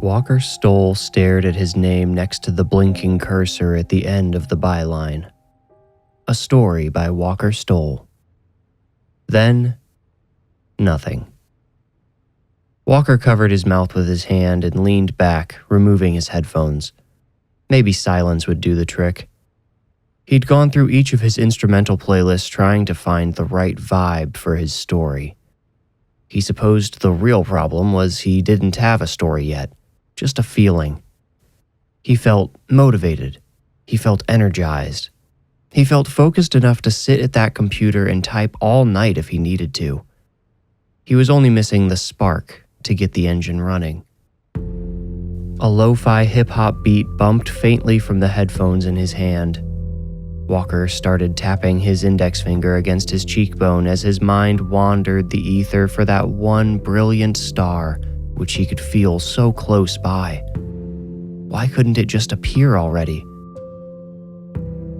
Walker Stoll stared at his name next to the blinking cursor at the end of the byline. A story by Walker Stoll. Then, nothing. Walker covered his mouth with his hand and leaned back, removing his headphones. Maybe silence would do the trick. He'd gone through each of his instrumental playlists trying to find the right vibe for his story. He supposed the real problem was he didn't have a story yet, just a feeling. He felt motivated. He felt energized. He felt focused enough to sit at that computer and type all night if he needed to. He was only missing the spark to get the engine running. A lo-fi hip-hop beat bumped faintly from the headphones in his hand. Walker started tapping his index finger against his cheekbone as his mind wandered the ether for that one brilliant star which he could feel so close by. Why couldn't it just appear already?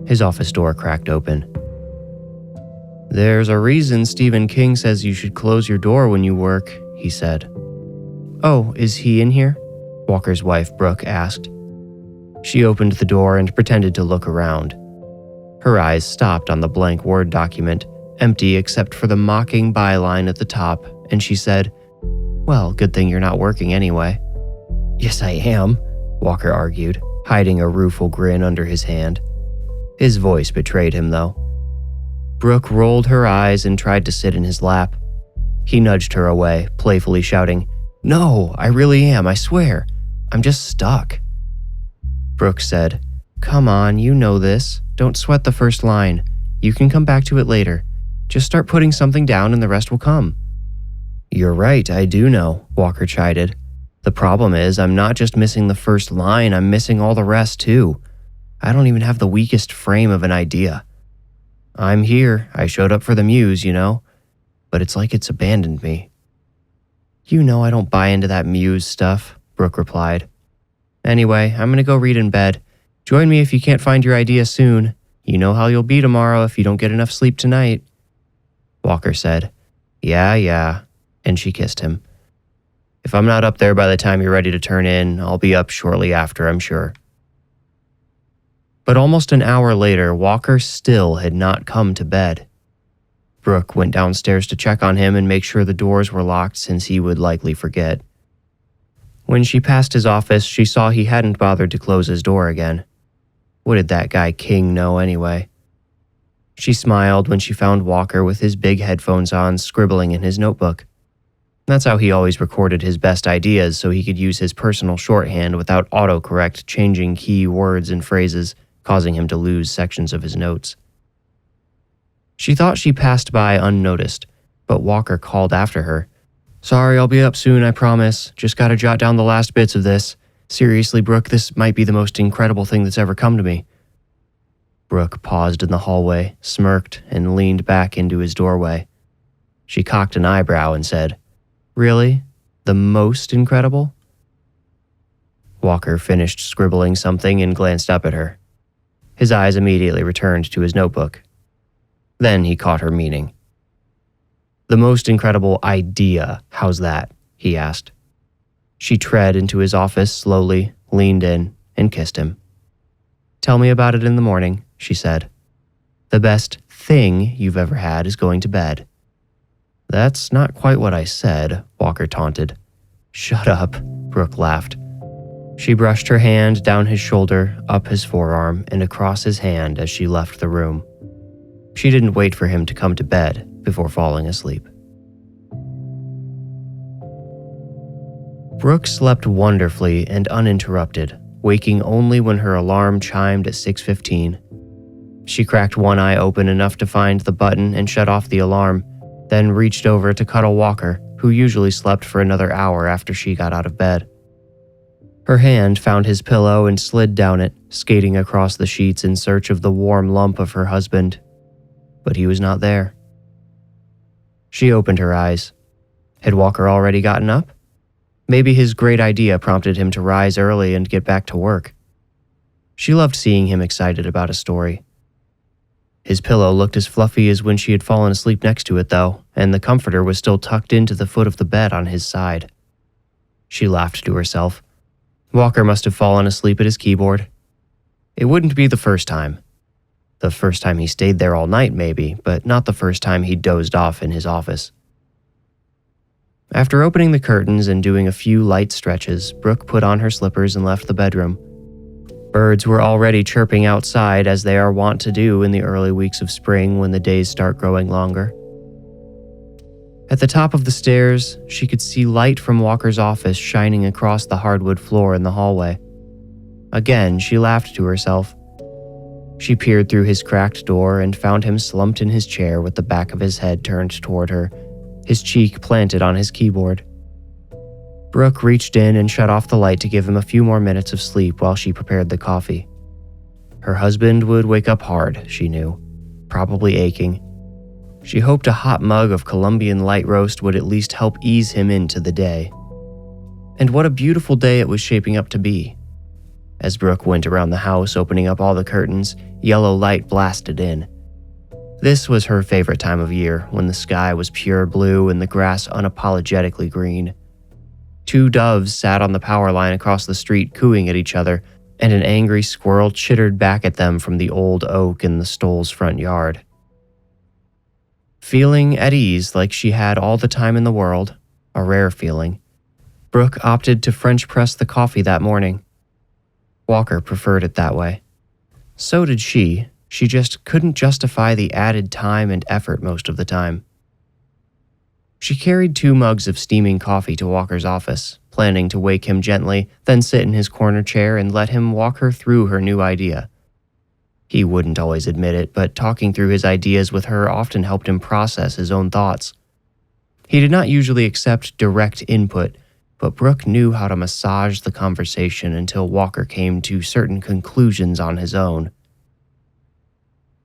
His office door cracked open. "There's a reason Stephen King says you should close your door when you work," he said. "Oh, is he in here?" Walker's wife, Brooke, asked. She opened the door and pretended to look around. Her eyes stopped on the blank Word document, empty except for the mocking byline at the top, and she said, "Well, good thing you're not working anyway." "Yes, I am," Walker argued, hiding a rueful grin under his hand. His voice betrayed him, though. Brooke rolled her eyes and tried to sit in his lap. He nudged her away, playfully shouting, "No, I really am, I swear. I'm just stuck." Brooke said, "Come on, you know this. Don't sweat the first line. You can come back to it later. Just start putting something down and the rest will come." "You're right, I do know," Walker chided. "The problem is I'm not just missing the first line, I'm missing all the rest too. I don't even have the weakest frame of an idea. I'm here, I showed up for the muse, you know, but it's like it's abandoned me." "You know I don't buy into that muse stuff," Brooke replied. "Anyway, I'm gonna go read in bed. Join me if you can't find your idea soon. You know how you'll be tomorrow if you don't get enough sleep tonight." Walker said, Yeah, and she kissed him. "If I'm not up there by the time you're ready to turn in, I'll be up shortly after, I'm sure." But almost an hour later, Walker still had not come to bed. Brooke went downstairs to check on him and make sure the doors were locked since he would likely forget. When she passed his office, she saw he hadn't bothered to close his door again. What did that guy King know anyway? She smiled when she found Walker with his big headphones on, scribbling in his notebook. That's how he always recorded his best ideas so he could use his personal shorthand without autocorrect changing key words and phrases, causing him to lose sections of his notes. She thought she passed by unnoticed, but Walker called after her. "Sorry, I'll be up soon, I promise. Just gotta jot down the last bits of this. Seriously, Brooke, this might be the most incredible thing that's ever come to me." Brooke paused in the hallway, smirked, and leaned back into his doorway. She cocked an eyebrow and said, "Really? The most incredible?" Walker finished scribbling something and glanced up at her. His eyes immediately returned to his notebook. Then he caught her meaning. "The most incredible idea, how's that?" he asked. She tread into his office slowly, leaned in, and kissed him. "Tell me about it in the morning," she said. "The best thing you've ever had is going to bed." "That's not quite what I said," Walker taunted. "Shut up," Brooke laughed. She brushed her hand down his shoulder, up his forearm, and across his hand as she left the room. She didn't wait for him to come to bed before falling asleep. Brooke slept wonderfully and uninterrupted, waking only when her alarm chimed at 6:15. She cracked one eye open enough to find the button and shut off the alarm, then reached over to cuddle Walker, who usually slept for another hour after she got out of bed. Her hand found his pillow and slid down it, skating across the sheets in search of the warm lump of her husband. But he was not there. She opened her eyes. Had Walker already gotten up? Maybe his great idea prompted him to rise early and get back to work. She loved seeing him excited about a story. His pillow looked as fluffy as when she had fallen asleep next to it, though, and the comforter was still tucked into the foot of the bed on his side. She laughed to herself. Walker must have fallen asleep at his keyboard. It wouldn't be the first time. The first time he stayed there all night, maybe, but not the first time he dozed off in his office. After opening the curtains and doing a few light stretches, Brooke put on her slippers and left the bedroom. Birds were already chirping outside, as they are wont to do in the early weeks of spring when the days start growing longer. At the top of the stairs, she could see light from Walker's office shining across the hardwood floor in the hallway. Again, she laughed to herself. She peered through his cracked door and found him slumped in his chair with the back of his head turned toward her, his cheek planted on his keyboard. Brooke reached in and shut off the light to give him a few more minutes of sleep while she prepared the coffee. Her husband would wake up hard, she knew, probably aching. She hoped a hot mug of Colombian light roast would at least help ease him into the day. And what a beautiful day it was shaping up to be. As Brooke went around the house opening up all the curtains, yellow light blasted in. This was her favorite time of year, when the sky was pure blue and the grass unapologetically green. 2 doves sat on the power line across the street cooing at each other, and an angry squirrel chittered back at them from the old oak in the Stoll's front yard. Feeling at ease like she had all the time in the world, a rare feeling, Brooke opted to French press the coffee that morning. Walker preferred it that way. So did she just couldn't justify the added time and effort most of the time. She carried 2 mugs of steaming coffee to Walker's office, planning to wake him gently, then sit in his corner chair and let him walk her through her new idea. He wouldn't always admit it, but talking through his ideas with her often helped him process his own thoughts. He did not usually accept direct input, but Brooke knew how to massage the conversation until Walker came to certain conclusions on his own.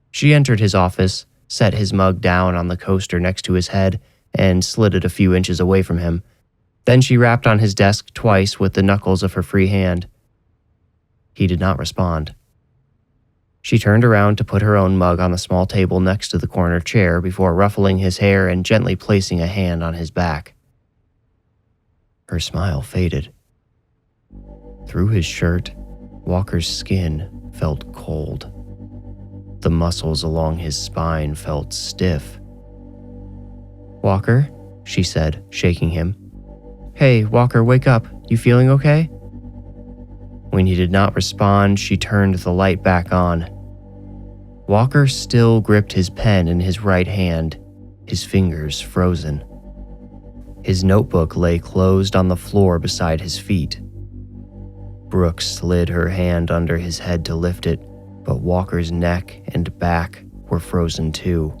She entered his office, set his mug down on the coaster next to his head, and slid it a few inches away from him. Then she rapped on his desk twice with the knuckles of her free hand. He did not respond. She turned around to put her own mug on the small table next to the corner chair before ruffling his hair and gently placing a hand on his back. Her smile faded. Through his shirt, Walker's skin felt cold. The muscles along his spine felt stiff. "Walker," she said, shaking him. "Hey, Walker, wake up. You feeling okay?" When he did not respond, she turned the light back on. Walker still gripped his pen in his right hand, his fingers frozen. His notebook lay closed on the floor beside his feet. Brooke slid her hand under his head to lift it, but Walker's neck and back were frozen too.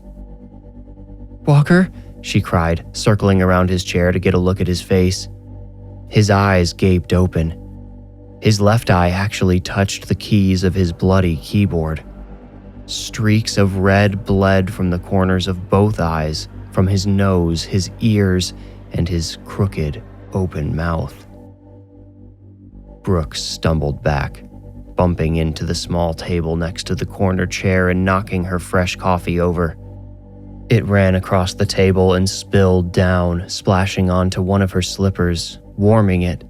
"Walker," she cried, circling around his chair to get a look at his face. His eyes gaped open. His left eye actually touched the keys of his bloody keyboard. Streaks of red bled from the corners of both eyes, from his nose, his ears, and his crooked, open mouth. Brooke stumbled back, bumping into the small table next to the corner chair and knocking her fresh coffee over. It ran across the table and spilled down, splashing onto one of her slippers, warming it,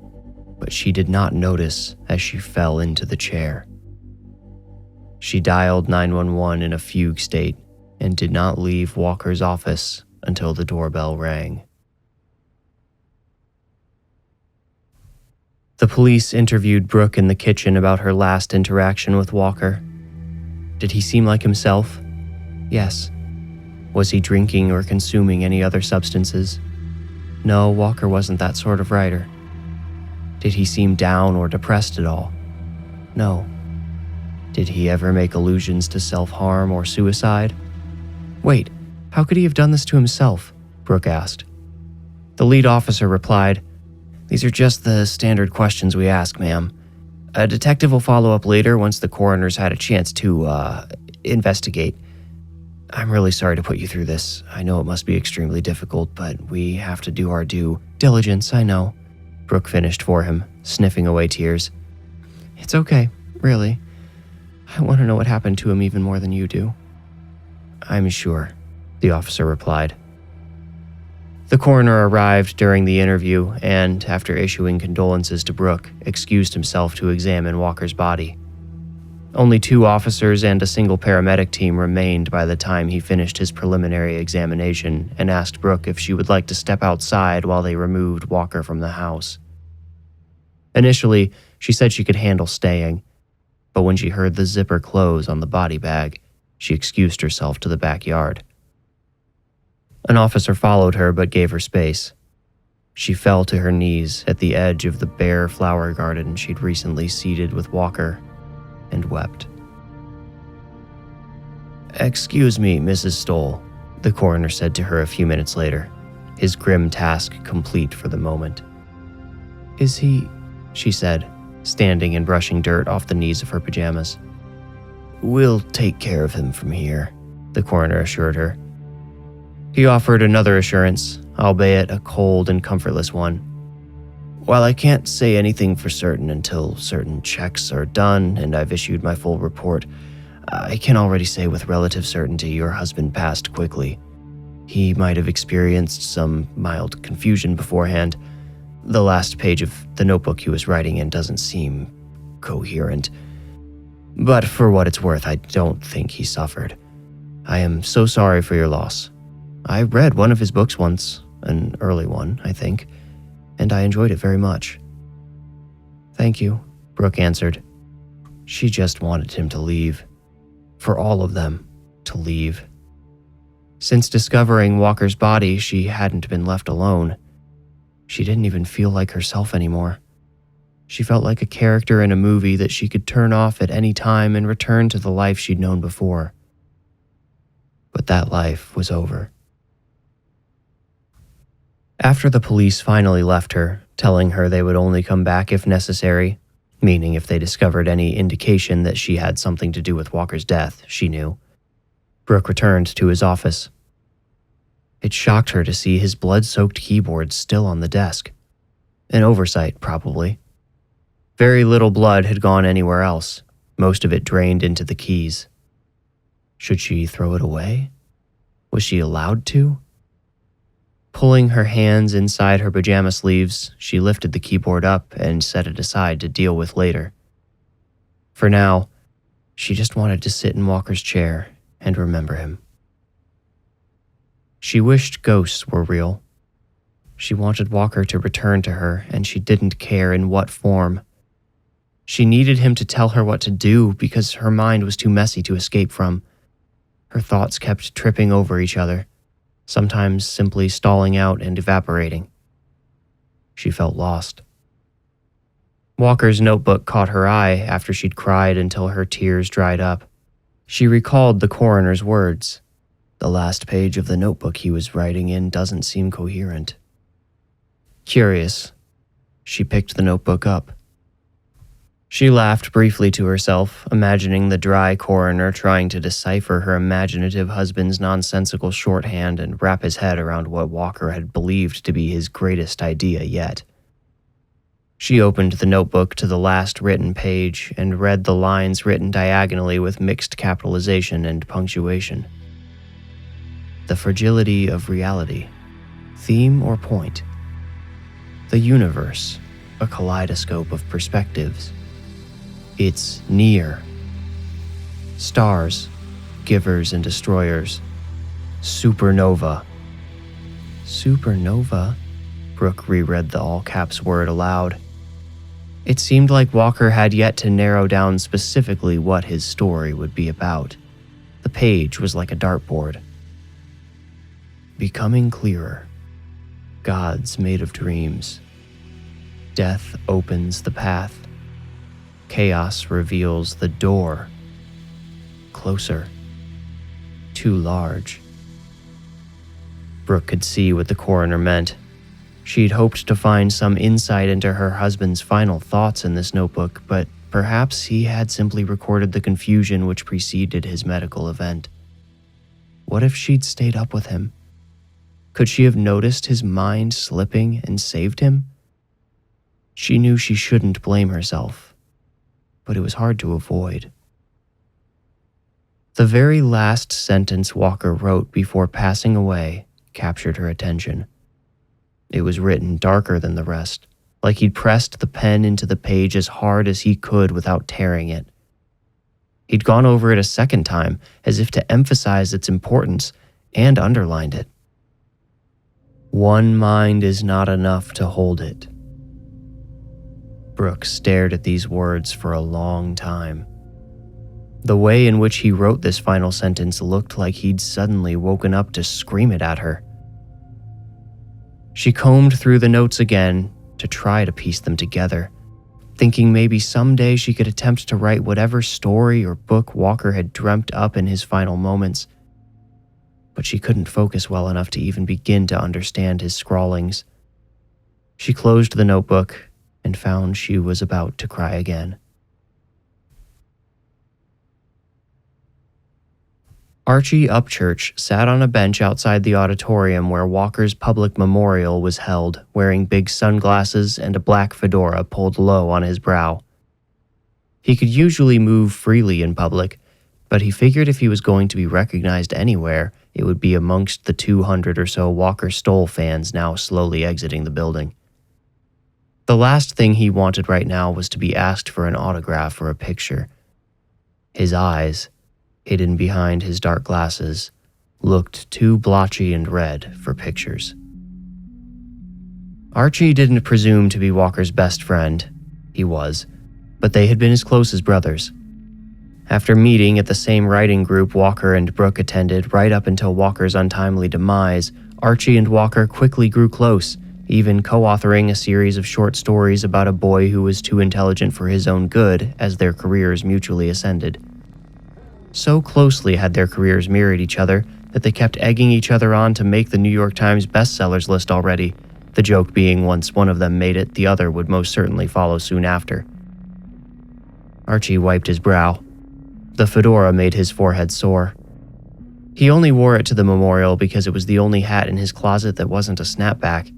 but she did not notice as she fell into the chair. She dialed 911 in a fugue state and did not leave Walker's office until the doorbell rang. The police interviewed Brooke in the kitchen about her last interaction with Walker. Did he seem like himself? Yes. Was he drinking or consuming any other substances? No, Walker wasn't that sort of writer. Did he seem down or depressed at all? No. Did he ever make allusions to self-harm or suicide? Wait, how could he have done this to himself? Brooke asked. The lead officer replied, "These are just the standard questions we ask, ma'am. A detective will follow up later once the coroner's had a chance to, investigate. I'm really sorry to put you through this. I know it must be extremely difficult, but we have to do our due diligence, I know." Brooke finished for him, sniffing away tears. "It's okay, really. I want to know what happened to him even more than you do." "I'm sure," the officer replied. The coroner arrived during the interview and, after issuing condolences to Brooke, excused himself to examine Walker's body. Only 2 officers and a single paramedic team remained by the time he finished his preliminary examination and asked Brooke if she would like to step outside while they removed Walker from the house. Initially, she said she could handle staying, but when she heard the zipper close on the body bag, she excused herself to the backyard. An officer followed her but gave her space. She fell to her knees at the edge of the bare flower garden she'd recently seeded with Walker and wept. "Excuse me, Mrs. Stoll," the coroner said to her a few minutes later, his grim task complete for the moment. "Is he?" she said, standing and brushing dirt off the knees of her pajamas. "We'll take care of him from here," the coroner assured her. He offered another assurance, albeit a cold and comfortless one. "While I can't say anything for certain until certain checks are done and I've issued my full report, I can already say with relative certainty your husband passed quickly. He might have experienced some mild confusion beforehand. The last page of the notebook he was writing in doesn't seem coherent. But for what it's worth, I don't think he suffered. I am so sorry for your loss. I read one of his books once, an early one, I think, and I enjoyed it very much." "Thank you," Brooke answered. She just wanted him to leave. For all of them to leave. Since discovering Walker's body, she hadn't been left alone. She didn't even feel like herself anymore. She felt like a character in a movie that she could turn off at any time and return to the life she'd known before. But that life was over. After the police finally left her, telling her they would only come back if necessary, meaning if they discovered any indication that she had something to do with Walker's death, she knew, Brooke returned to his office. It shocked her to see his blood-soaked keyboard still on the desk. An oversight, probably. Very little blood had gone anywhere else, most of it drained into the keys. Should she throw it away? Was she allowed to? Pulling her hands inside her pajama sleeves, she lifted the keyboard up and set it aside to deal with later. For now, she just wanted to sit in Walker's chair and remember him. She wished ghosts were real. She wanted Walker to return to her, and she didn't care in what form. She needed him to tell her what to do because her mind was too messy to escape from. Her thoughts kept tripping over each other, sometimes simply stalling out and evaporating. She felt lost. Walker's notebook caught her eye after she'd cried until her tears dried up. She recalled the coroner's words. The last page of the notebook he was writing in doesn't seem coherent. Curious, she picked the notebook up. She laughed briefly to herself, imagining the dry coroner trying to decipher her imaginative husband's nonsensical shorthand and wrap his head around what Walker had believed to be his greatest idea yet. She opened the notebook to the last written page and read the lines written diagonally with mixed capitalization and punctuation. The fragility of reality. Theme or point? The universe, a kaleidoscope of perspectives. It's near. Stars, givers and destroyers. Supernova. Supernova? Brooke reread the all-caps word aloud. It seemed like Walker had yet to narrow down specifically what his story would be about. The page was like a dartboard. Becoming clearer. Gods made of dreams. Death opens the path. Chaos reveals the door. Closer. Too large. Brooke could see what the coroner meant. She'd hoped to find some insight into her husband's final thoughts in this notebook, but perhaps he had simply recorded the confusion which preceded his medical event. What if she'd stayed up with him? Could she have noticed his mind slipping and saved him? She knew she shouldn't blame herself, but it was hard to avoid. The very last sentence Walker wrote before passing away captured her attention. It was written darker than the rest, like he'd pressed the pen into the page as hard as he could without tearing it. He'd gone over it a second time, as if to emphasize its importance, and underlined it. One mind is not enough to hold it. Brooke stared at these words for a long time. The way in which he wrote this final sentence looked like he'd suddenly woken up to scream it at her. She combed through the notes again to try to piece them together, thinking maybe someday she could attempt to write whatever story or book Walker had dreamt up in his final moments. But she couldn't focus well enough to even begin to understand his scrawlings. She closed the notebook and found she was about to cry again. Archie Upchurch sat on a bench outside the auditorium where Walker's public memorial was held, wearing big sunglasses and a black fedora pulled low on his brow. He could usually move freely in public, but he figured if he was going to be recognized anywhere, it would be amongst the 200 or so Walker Stoll fans now slowly exiting the building. The last thing he wanted right now was to be asked for an autograph or a picture. His eyes, hidden behind his dark glasses, looked too blotchy and red for pictures. Archie didn't presume to be Walker's best friend. He was, but they had been as close as brothers. After meeting at the same writing group Walker and Brooke attended right up until Walker's untimely demise, Archie and Walker quickly grew close, even co-authoring a series of short stories about a boy who was too intelligent for his own good as their careers mutually ascended. So closely had their careers mirrored each other that they kept egging each other on to make the New York Times bestsellers list already, the joke being once one of them made it, the other would most certainly follow soon after. Archie wiped his brow. The fedora made his forehead sore. He only wore it to the memorial because it was the only hat in his closet that wasn't a snapback.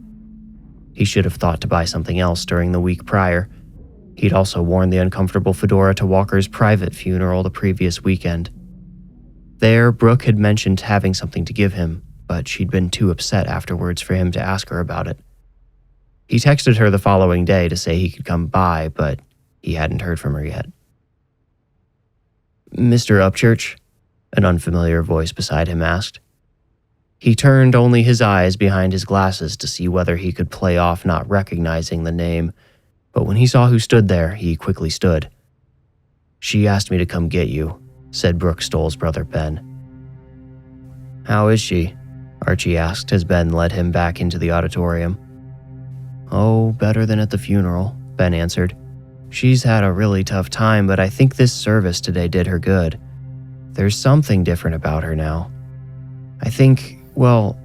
He should have thought to buy something else during the week prior. He'd also worn the uncomfortable fedora to Walker's private funeral the previous weekend. There, Brooke had mentioned having something to give him, but she'd been too upset afterwards for him to ask her about it. He texted her the following day to say he could come by, but he hadn't heard from her yet. "Mr. Upchurch?" an unfamiliar voice beside him asked. He turned only his eyes behind his glasses to see whether he could play off not recognizing the name, but when he saw who stood there, he quickly stood. "She asked me to come get you," said Brooke Stoll's brother Ben. "How is she?" Archie asked as Ben led him back into the auditorium. "Oh, better than at the funeral," Ben answered. "She's had a really tough time, but I think this service today did her good. There's something different about her now. I think, well,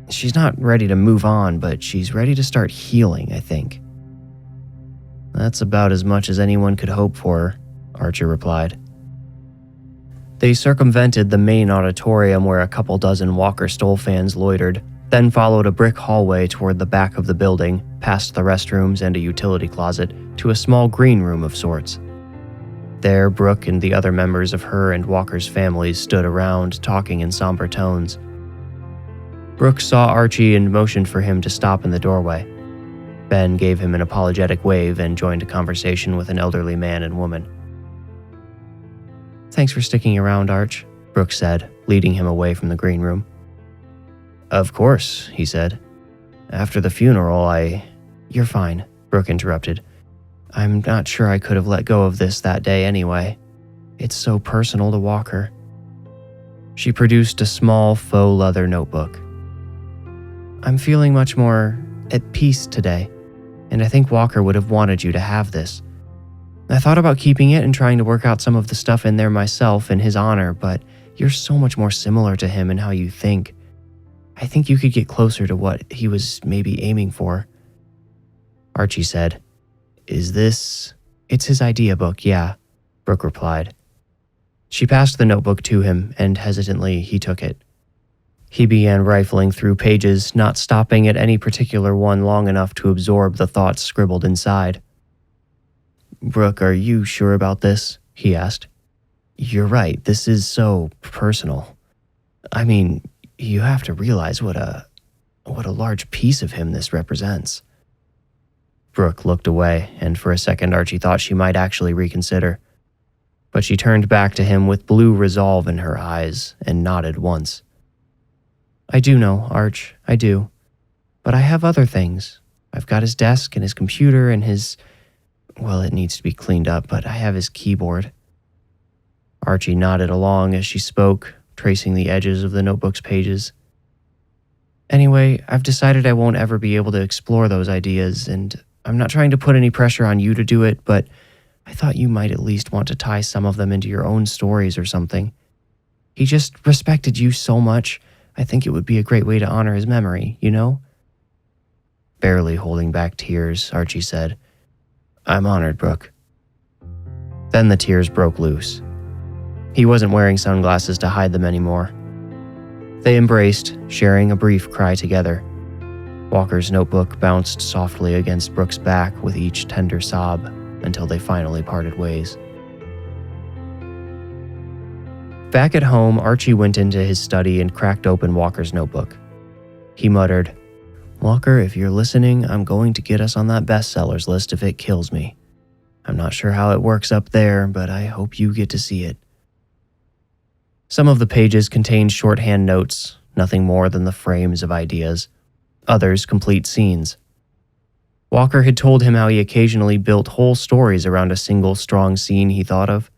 she's not ready to move on, but she's ready to start healing, I think." "That's about as much as anyone could hope for," Archie replied. They circumvented the main auditorium where a couple dozen Walker Stoll fans loitered, then followed a brick hallway toward the back of the building, past the restrooms and a utility closet, to a small green room of sorts. There, Brooke and the other members of her and Walker's families stood around, talking in somber tones. Brooke saw Archie and motioned for him to stop in the doorway. Ben gave him an apologetic wave and joined a conversation with an elderly man and woman. "Thanks for sticking around, Arch," Brooke said, leading him away from the green room. "Of course," he said. "After the funeral, You're fine," Brooke interrupted. "I'm not sure I could have let go of this that day anyway. It's so personal to Walker." She produced a small faux leather notebook. "I'm feeling much more at peace today, and I think Walker would have wanted you to have this. I thought about keeping it and trying to work out some of the stuff in there myself in his honor, but you're so much more similar to him in how you think. I think you could get closer to what he was maybe aiming for." Archie said, "It's his idea book, yeah," Brooke replied. She passed the notebook to him, and hesitantly he took it. He began rifling through pages, not stopping at any particular one long enough to absorb the thoughts scribbled inside. "Brooke, are you sure about this?" he asked. "You're right, this is so personal. I mean, you have to realize what what a large piece of him this represents. Brooke looked away, and for a second Archie thought she might actually reconsider. But she turned back to him with blue resolve in her eyes and nodded once. I do know, Arch, I do. But I have other things. I've got his desk and his computer and his... Well, it needs to be cleaned up, but I have his keyboard. Archie nodded along as she spoke, tracing the edges of the notebook's pages. Anyway, I've decided I won't ever be able to explore those ideas, and I'm not trying to put any pressure on you to do it, but I thought you might at least want to tie some of them into your own stories or something. He just respected you so much, I think it would be a great way to honor his memory, you know? Barely holding back tears, Archie said, I'm honored, Brooke. Then the tears broke loose. He wasn't wearing sunglasses to hide them anymore. They embraced, sharing a brief cry together. Walker's notebook bounced softly against Brooke's back with each tender sob until they finally parted ways. Back at home, Archie went into his study and cracked open Walker's notebook. He muttered, Walker, if you're listening, I'm going to get us on that bestsellers list if it kills me. I'm not sure how it works up there, but I hope you get to see it. Some of the pages contained shorthand notes, nothing more than the frames of ideas. Others complete scenes. Walker had told him how he occasionally built whole stories around a single strong scene he thought of.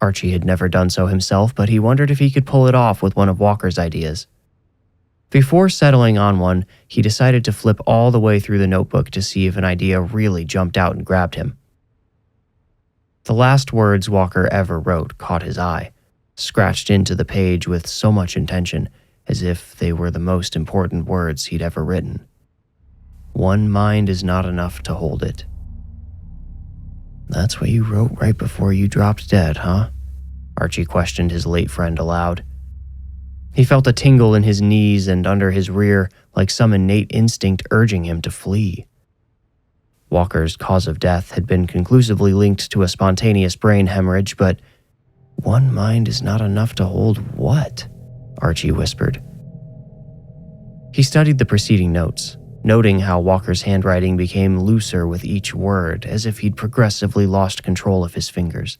Archie had never done so himself, but he wondered if he could pull it off with one of Walker's ideas. Before settling on one, he decided to flip all the way through the notebook to see if an idea really jumped out and grabbed him. The last words Walker ever wrote caught his eye, scratched into the page with so much intention, as if they were the most important words he'd ever written. One mind is not enough to hold it. That's what you wrote right before you dropped dead, huh? Archie questioned his late friend aloud. He felt a tingle in his knees and under his rear, like some innate instinct urging him to flee. Walker's cause of death had been conclusively linked to a spontaneous brain hemorrhage, but one mind is not enough to hold what? Archie whispered. He studied the preceding notes, noting how Walker's handwriting became looser with each word, as if he'd progressively lost control of his fingers.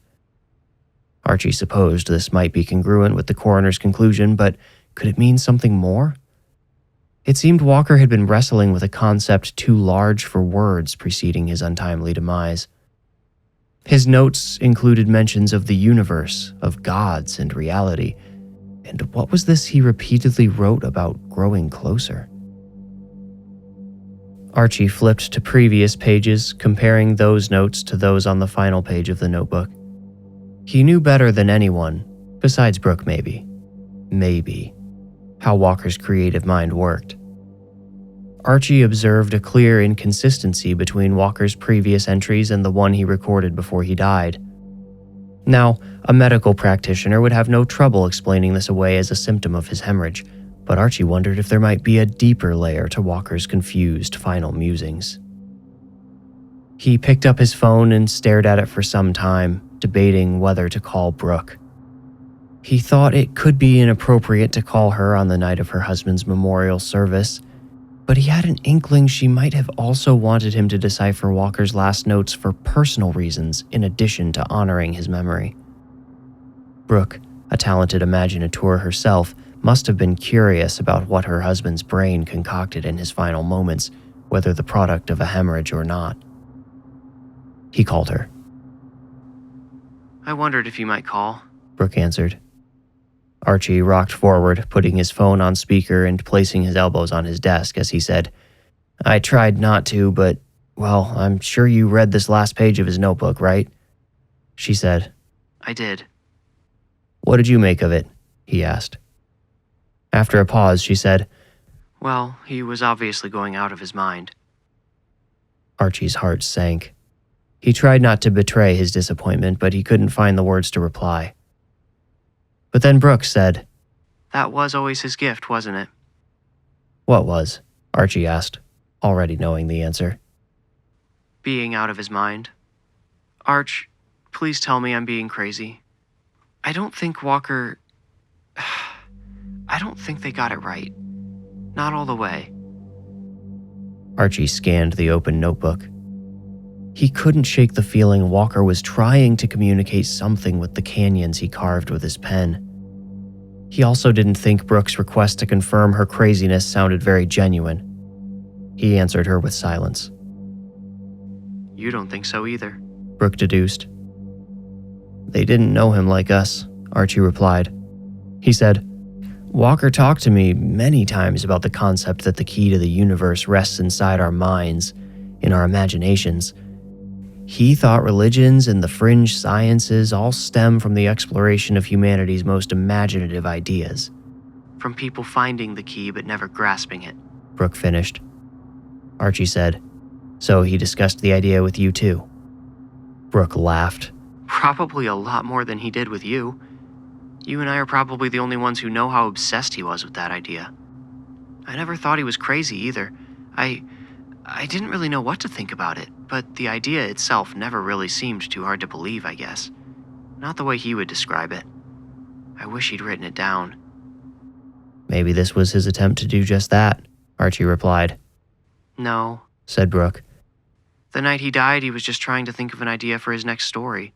Archie supposed this might be congruent with the coroner's conclusion, but could it mean something more? It seemed Walker had been wrestling with a concept too large for words preceding his untimely demise. His notes included mentions of the universe, of gods and reality, and what was this he repeatedly wrote about growing closer? Archie flipped to previous pages, comparing those notes to those on the final page of the notebook. He knew better than anyone, besides Brooke maybe, how Walker's creative mind worked. Archie observed a clear inconsistency between Walker's previous entries and the one he recorded before he died. Now, a medical practitioner would have no trouble explaining this away as a symptom of his hemorrhage, but Archie wondered if there might be a deeper layer to Walker's confused final musings. He picked up his phone and stared at it for some time, debating whether to call Brooke. He thought it could be inappropriate to call her on the night of her husband's memorial service, but he had an inkling she might have also wanted him to decipher Walker's last notes for personal reasons in addition to honoring his memory. Brooke, a talented imaginateur herself, must have been curious about what her husband's brain concocted in his final moments, whether the product of a hemorrhage or not. He called her. I wondered if you might call, Brooke answered. Archie rocked forward, putting his phone on speaker and placing his elbows on his desk as he said, I tried not to, but, well, I'm sure you read this last page of his notebook, right? She said, I did. What did you make of it? He asked. After a pause, she said, Well, he was obviously going out of his mind. Archie's heart sank. He tried not to betray his disappointment, but he couldn't find the words to reply. But then Brooke said, That was always his gift, wasn't it? What was? Archie asked, already knowing the answer. Being out of his mind. Arch, please tell me I'm being crazy. I don't think they got it right. Not all the way. Archie scanned the open notebook. He couldn't shake the feeling Walker was trying to communicate something with the canyons he carved with his pen. He also didn't think Brooke's request to confirm her craziness sounded very genuine. He answered her with silence. You don't think so either, Brooke deduced. They didn't know him like us, Archie replied. He said, Walker talked to me many times about the concept that the key to the universe rests inside our minds, in our imaginations. He thought religions and the fringe sciences all stem from the exploration of humanity's most imaginative ideas. From people finding the key but never grasping it, Brooke finished. Archie said, So he discussed the idea with you too? Brooke laughed. Probably a lot more than he did with you. You and I are probably the only ones who know how obsessed he was with that idea. I never thought he was crazy either. I didn't really know what to think about it, but the idea itself never really seemed too hard to believe, I guess. Not the way he would describe it. I wish he'd written it down. Maybe this was his attempt to do just that, Archie replied. No, said Brooke. The night he died, he was just trying to think of an idea for his next story.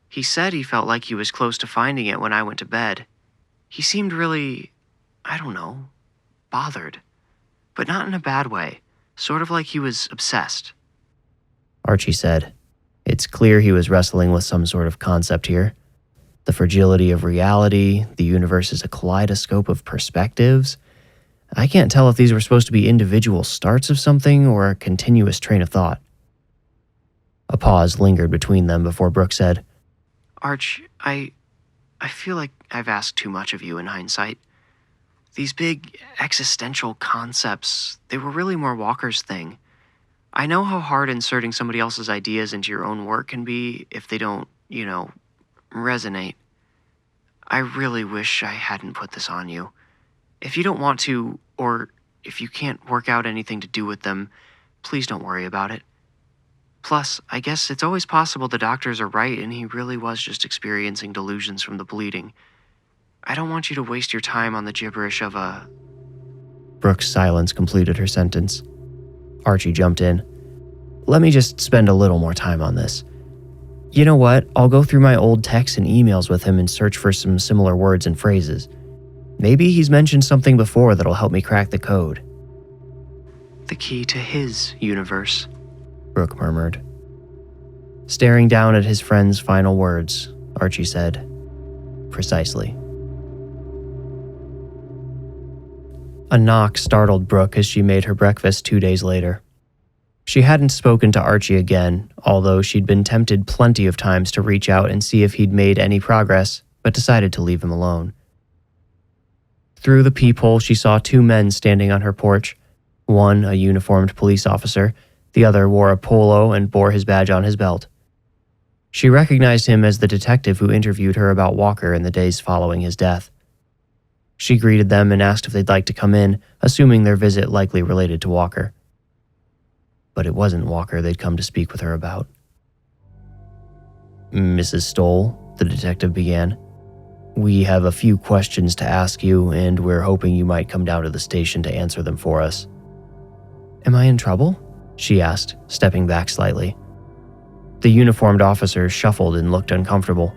He said he felt like he was close to finding it when I went to bed. He seemed really, bothered. But not in a bad way, sort of like he was obsessed. Archie said, It's clear he was wrestling with some sort of concept here. The fragility of reality, the universe is a kaleidoscope of perspectives. I can't tell if these were supposed to be individual starts of something or a continuous train of thought. A pause lingered between them before Brooke said, Arch, I feel like I've asked too much of you in hindsight. These big existential concepts, they were really more Walker's thing. I know how hard inserting somebody else's ideas into your own work can be if they don't, resonate. I really wish I hadn't put this on you. If you don't want to, or if you can't work out anything to do with them, please don't worry about it. Plus, I guess it's always possible the doctors are right and he really was just experiencing delusions from the bleeding. I don't want you to waste your time on the gibberish of a... Brooke's silence completed her sentence. Archie jumped in. Let me just spend a little more time on this. You know what? I'll go through my old texts and emails with him and search for some similar words and phrases. Maybe he's mentioned something before that'll help me crack the code. The key to his universe, Brooke murmured. Staring down at his friend's final words, Archie said, Precisely. A knock startled Brooke as she made her breakfast 2 days later. She hadn't spoken to Archie again, although she'd been tempted plenty of times to reach out and see if he'd made any progress, but decided to leave him alone. Through the peephole, she saw 2 men standing on her porch. One, a uniformed police officer. The other wore a polo and bore his badge on his belt. She recognized him as the detective who interviewed her about Walker in the days following his death. She greeted them and asked if they'd like to come in, assuming their visit likely related to Walker. But it wasn't Walker they'd come to speak with her about. Mrs. Stoll, the detective began, we have a few questions to ask you, and we're hoping you might come down to the station to answer them for us. Am I in trouble? She asked, stepping back slightly. The uniformed officer shuffled and looked uncomfortable.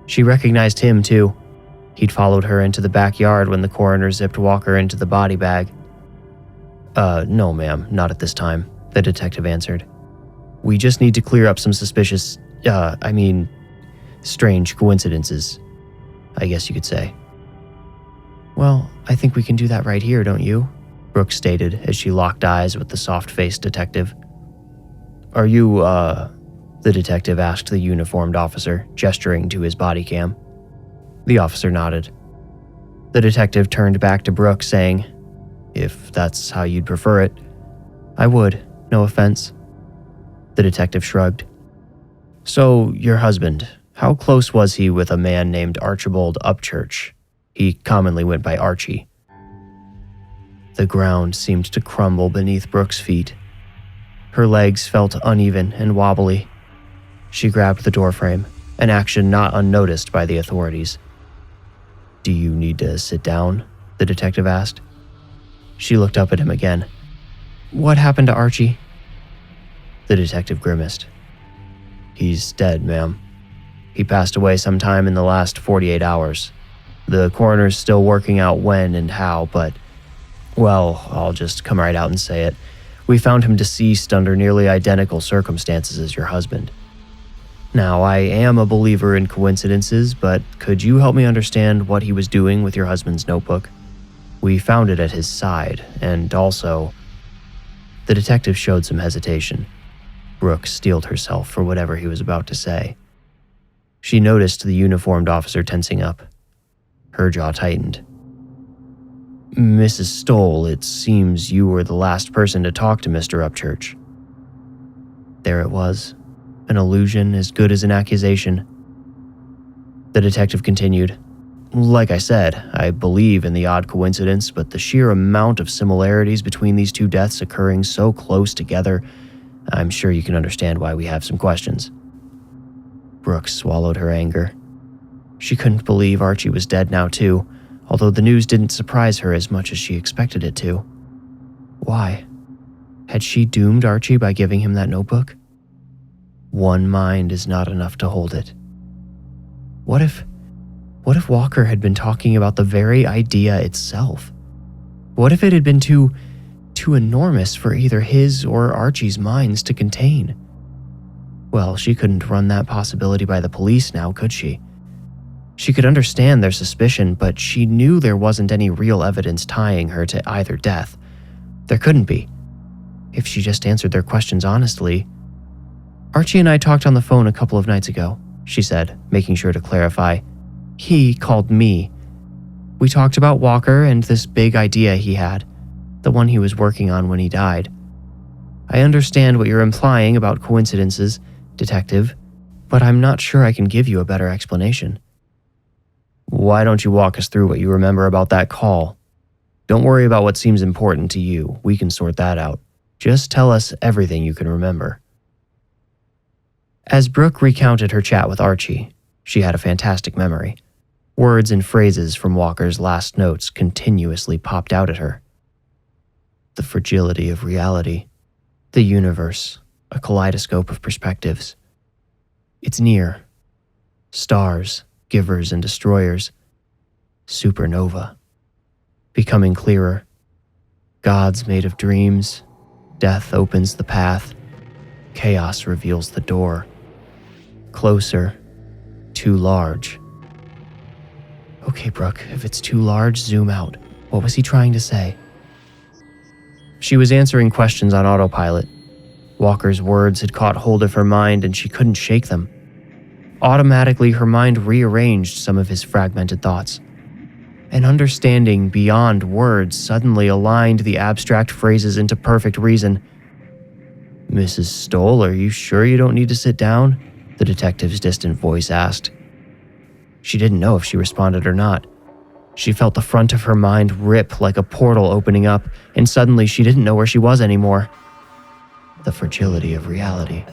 She recognized him, too. He'd followed her into the backyard when the coroner zipped Walker into the body bag. No, ma'am, not at this time, the detective answered. We just need to clear up some suspicious, strange coincidences, I guess you could say. Well, I think we can do that right here, don't you? Brooke stated as she locked eyes with the soft-faced detective. Are you, the detective asked the uniformed officer, gesturing to his body cam. The officer nodded. The detective turned back to Brooke, saying, If that's how you'd prefer it, I would, no offense. The detective shrugged. So, your husband, how close was he with a man named Archibald Upchurch? He commonly went by Archie. The ground seemed to crumble beneath Brooke's feet. Her legs felt uneven and wobbly. She grabbed the doorframe, an action not unnoticed by the authorities. Do you need to sit down? The detective asked. She looked up at him again. "What happened to Archie?" The detective grimaced. "He's dead, ma'am. He passed away sometime in the last 48 hours. The coroner's still working out when and how, but, well, I'll just come right out and say it. We found him deceased under nearly identical circumstances as your husband. Now, I am a believer in coincidences, but could you help me understand what he was doing with your husband's notebook? We found it at his side, and also..." The detective showed some hesitation. Brooke steeled herself for whatever he was about to say. She noticed the uniformed officer tensing up. Her jaw tightened. "Mrs. Stoll, it seems you were the last person to talk to Mr. Upchurch." There it was, an illusion as good as an accusation. The detective continued. "Like I said, I believe in the odd coincidence, but the sheer amount of similarities between these two deaths occurring so close together, I'm sure you can understand why we have some questions." Brooke swallowed her anger. She couldn't believe Archie was dead now too, although the news didn't surprise her as much as she expected it to. Why? Had she doomed Archie by giving him that notebook? One mind is not enough to hold it. What if Walker had been talking about the very idea itself? What if it had been too enormous for either his or Archie's minds to contain? Well, she couldn't run that possibility by the police now, could she? She could understand their suspicion, but she knew there wasn't any real evidence tying her to either death. There couldn't be. If she just answered their questions honestly. "Archie and I talked on the phone a couple of nights ago," she said, making sure to clarify. "He called me. We talked about Walker and this big idea he had, the one he was working on when he died. I understand what you're implying about coincidences, Detective, but I'm not sure I can give you a better explanation." "Why don't you walk us through what you remember about that call? Don't worry about what seems important to you. We can sort that out. Just tell us everything you can remember." As Brooke recounted her chat with Archie, she had a fantastic memory. Words and phrases from Walker's last notes continuously popped out at her. The fragility of reality. The universe, a kaleidoscope of perspectives. It's near. Stars, givers and destroyers. Supernova. Becoming clearer. Gods made of dreams. Death opens the path. Chaos reveals the door. Closer. Too large. Okay, Brooke, if it's too large, zoom out. What was he trying to say? She was answering questions on autopilot. Walker's words had caught hold of her mind and she couldn't shake them. Automatically, her mind rearranged some of his fragmented thoughts. An understanding beyond words suddenly aligned the abstract phrases into perfect reason. "Mrs. Stoll, are you sure you don't need to sit down?" the detective's distant voice asked. She didn't know if she responded or not. She felt the front of her mind rip like a portal opening up, and suddenly she didn't know where she was anymore. The fragility of reality.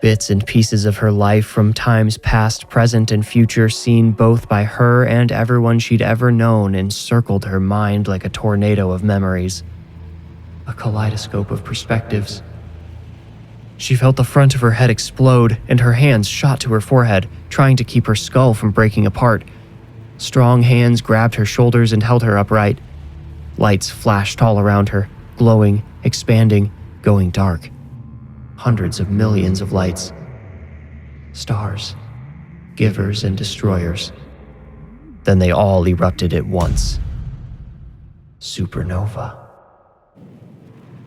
Bits and pieces of her life from times past, present, and future seen both by her and everyone she'd ever known encircled her mind like a tornado of memories. A kaleidoscope of perspectives. She felt the front of her head explode, and her hands shot to her forehead, trying to keep her skull from breaking apart. Strong hands grabbed her shoulders and held her upright. Lights flashed all around her, glowing, expanding, going dark. Hundreds of millions of lights. Stars, givers and destroyers. Then they all erupted at once. Supernova.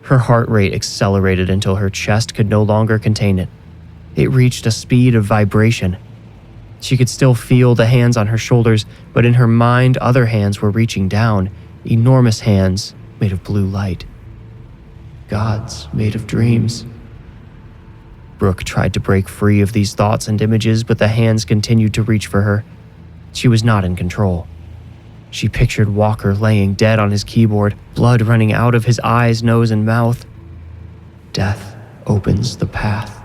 Her heart rate accelerated until her chest could no longer contain it. It reached a speed of vibration. She could still feel the hands on her shoulders, but in her mind, other hands were reaching down, enormous hands made of blue light. Gods made of dreams. Brooke tried to break free of these thoughts and images, but the hands continued to reach for her. She was not in control. She pictured Walker laying dead on his keyboard, blood running out of his eyes, nose, and mouth. Death opens the path.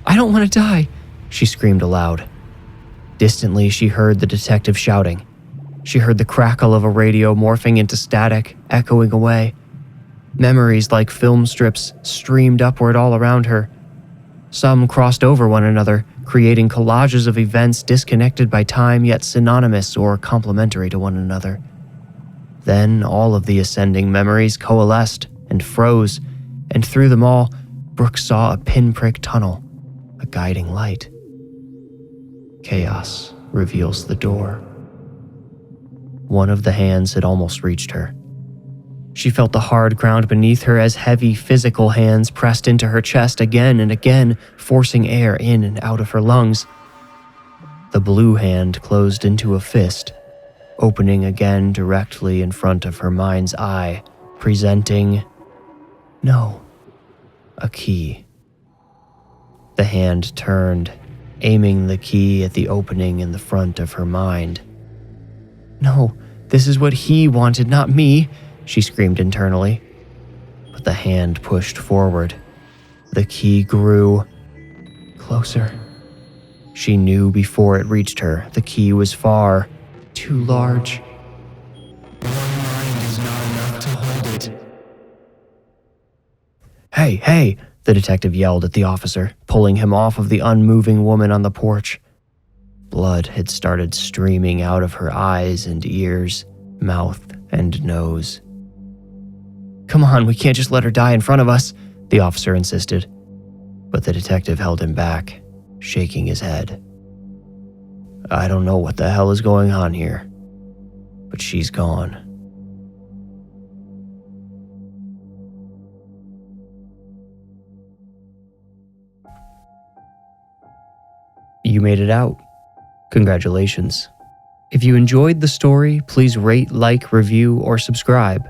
"I don't want to die," she screamed aloud. Distantly, she heard the detective shouting, She heard the crackle of a radio morphing into static, echoing away. Memories like film strips streamed upward all around her. Some crossed over one another, creating collages of events disconnected by time yet synonymous or complementary to one another. Then all of the ascending memories coalesced and froze, and through them all, Brooke saw a pinprick tunnel, a guiding light. Chaos reveals the door. One of the hands had almost reached her. She felt the hard ground beneath her as heavy physical hands pressed into her chest again and again, forcing air in and out of her lungs. The blue hand closed into a fist, opening again directly in front of her mind's eye, presenting a key. The hand turned, aiming the key at the opening in the front of her mind. "No, this is what he wanted, not me," she screamed internally. But the hand pushed forward. The key grew closer. She knew before it reached her, the key was far too large. Your mind is not enough to hold it. Hey, the detective yelled at the officer, pulling him off of the unmoving woman on the porch. Blood had started streaming out of her eyes and ears, mouth and nose. "Come on, we can't just let her die in front of us," the officer insisted. But the detective held him back, shaking his head. "I don't know what the hell is going on here, but she's gone." You made it out. Congratulations. If you enjoyed the story, please rate, like, review, or subscribe.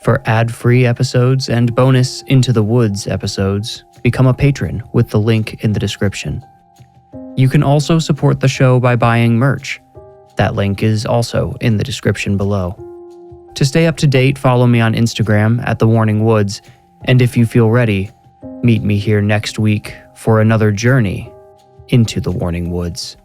For ad-free episodes and bonus Into the Woods episodes, become a patron with the link in the description. You can also support the show by buying merch. That link is also in the description below. To stay up to date, follow me on Instagram at The Warning Woods, and if you feel ready, meet me here next week for another journey into the Warning Woods.